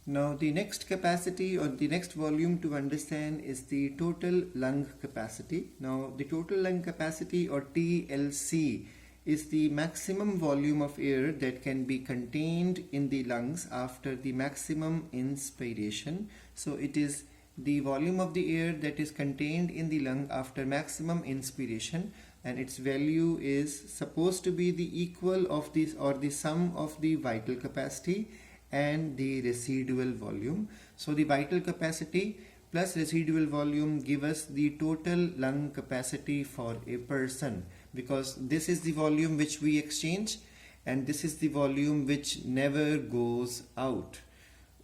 Now the next capacity or the next volume to understand is the total lung capacity. Now the total lung capacity or TLC is the maximum volume of air that can be contained in the lungs after the maximum inspiration. So it is the volume of the air that is contained in the lung after maximum inspiration, and its value is supposed to be the equal of this or the sum of the vital capacity and the residual volume. So the vital capacity plus residual volume give us the total lung capacity for a person, because this is the volume which we exchange and this is the volume which never goes out.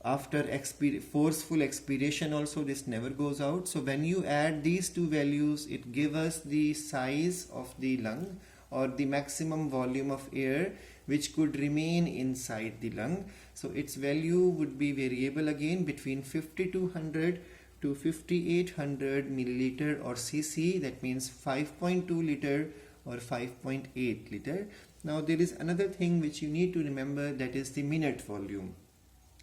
After forceful expiration also this never goes out. So when you add these two values, it gives us the size of the lung or the maximum volume of air which could remain inside the lung. So its value would be variable again between 5200 to 5800 milliliter or cc, that means 5.2 liter or 5.8 liter. Now there is another thing which you need to remember, that is the minute volume.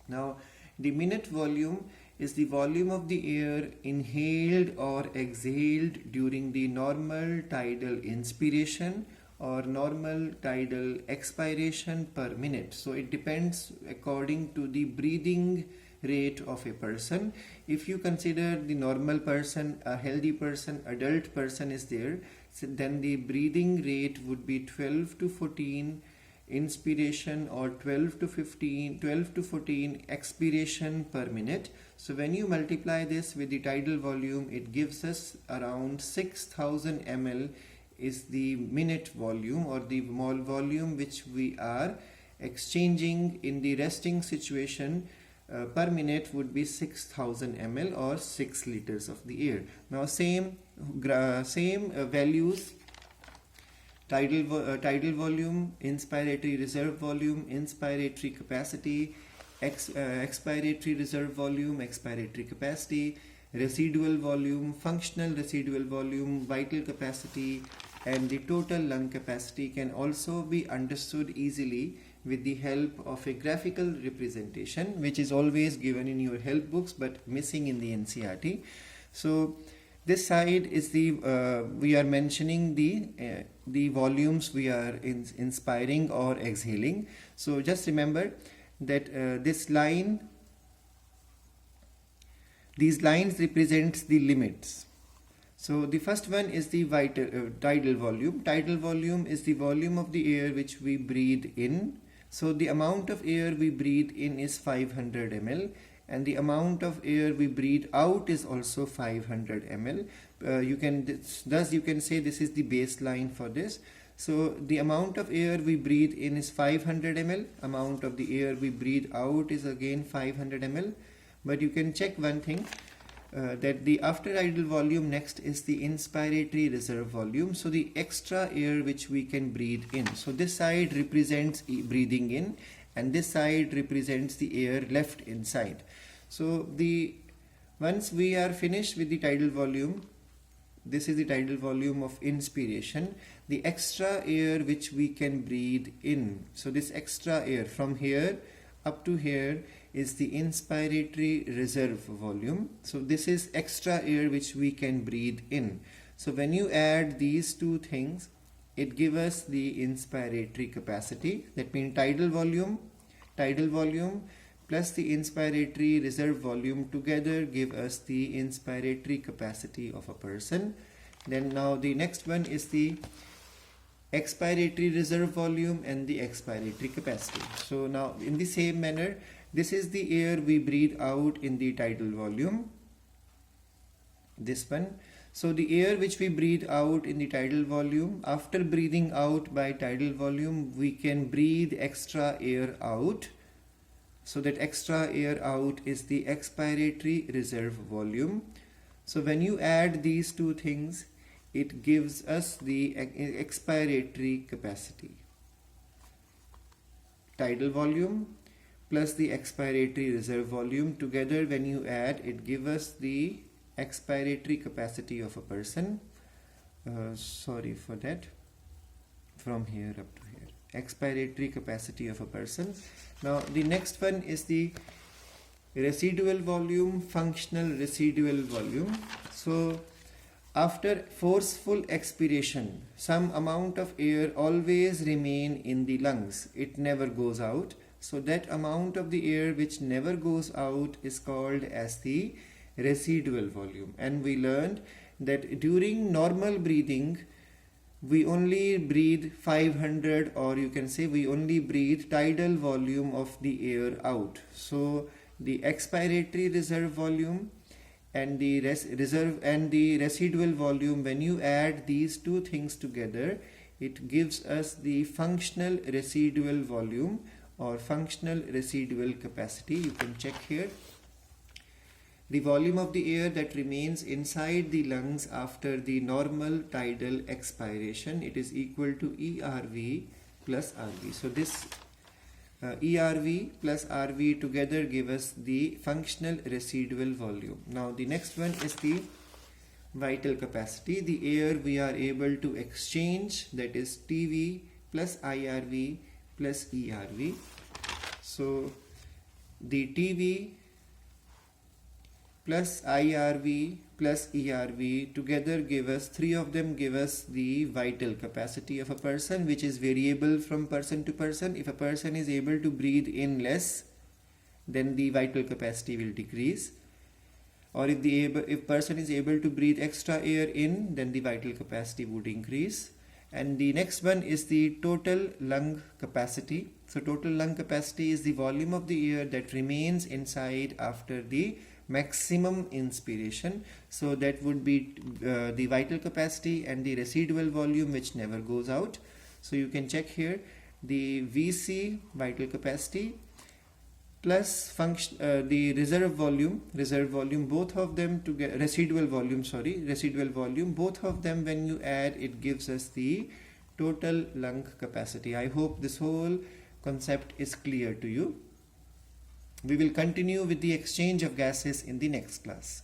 Now the minute volume is the volume of the air inhaled or exhaled during the normal tidal inspiration or normal tidal expiration per minute. So it depends according to the breathing rate of a person. If you consider the normal person, a healthy person, adult person is there, so then the breathing rate would be 12 to 14 inspiration or 12 to 14 expiration per minute. So when you multiply this with the tidal volume, it gives us around 6000 ml is the minute volume or the mole volume which we are exchanging in the resting situation. Per minute would be 6000 ml or 6 liters of the air. Now same values, tidal volume, inspiratory reserve volume, inspiratory capacity, expiratory reserve volume, expiratory capacity, residual volume, functional residual volume, vital capacity, and the total lung capacity can also be understood easily with the help of a graphical representation, which is always given in your help books but missing in the NCERT. So this side is the we are mentioning the volumes we are inspiring or exhaling. So just remember that these lines represents the limits. So the first one is the tidal volume. Tidal volume is the volume of the air which we breathe in. So the amount of air we breathe in is 500 ml, and the amount of air we breathe out is also 500 ml. You can say this is the baseline for this. So the amount of air we breathe in is 500 ml, amount of the air we breathe out is again 500 ml. But you can check one thing, that the after tidal volume next is the inspiratory reserve volume. So the extra air which we can breathe in. So this side represents breathing in and this side represents the air left inside. So once we are finished with the tidal volume, this is the tidal volume of inspiration, the extra air which we can breathe in. So this extra air from here up to here is the inspiratory reserve volume. So this is extra air which we can breathe in. So when you add these two things, it gives us the inspiratory capacity. That means tidal volume plus the inspiratory reserve volume together give us the inspiratory capacity of a person. Then now the next one is the expiratory reserve volume and the expiratory capacity. So now in the same manner, this is the air we breathe out in the tidal volume, this one. So the air which we breathe out in the tidal volume, after breathing out by tidal volume, we can breathe extra air out. So that extra air out is the expiratory reserve volume. So when you add these two things, it gives us the expiratory capacity. Tidal volume plus the expiratory reserve volume together, when you add, it gives us the expiratory capacity of a person. Sorry for that, from here up to here, expiratory capacity of a person. Now the next one is the residual volume, functional residual volume. So after forceful expiration, some amount of air always remain in the lungs. It never goes out. So that amount of the air which never goes out is called as the residual volume. And we learned that during normal breathing, we only breathe 500, or you can say we only breathe tidal volume of the air out. So the expiratory reserve volume and the residual volume, when you add these two things together, it gives us the functional residual volume or functional residual capacity. You can check here. The volume of the air that remains inside the lungs after the normal tidal expiration, it is equal to ERV plus RV. So this ERV plus RV together give us the functional residual volume. Now the next one is the vital capacity, the air we are able to exchange, that is TV plus IRV plus ERV. So the TV plus IRV plus ERV together give us, three of them give us the vital capacity of a person, which is variable from person to person. If a person is able to breathe in less, then the vital capacity will decrease. Or if person is able to breathe extra air in, then the vital capacity would increase. And the next one is the total lung capacity. So total lung capacity is the volume of the air that remains inside after the maximum inspiration. So that would be the vital capacity and the residual volume which never goes out. So you can check here the VC, vital capacity, plus the reserve volume, both of them together, residual volume, both of them when you add, it gives us the total lung capacity. I hope this whole concept is clear to you. We will continue with the exchange of gases in the next class.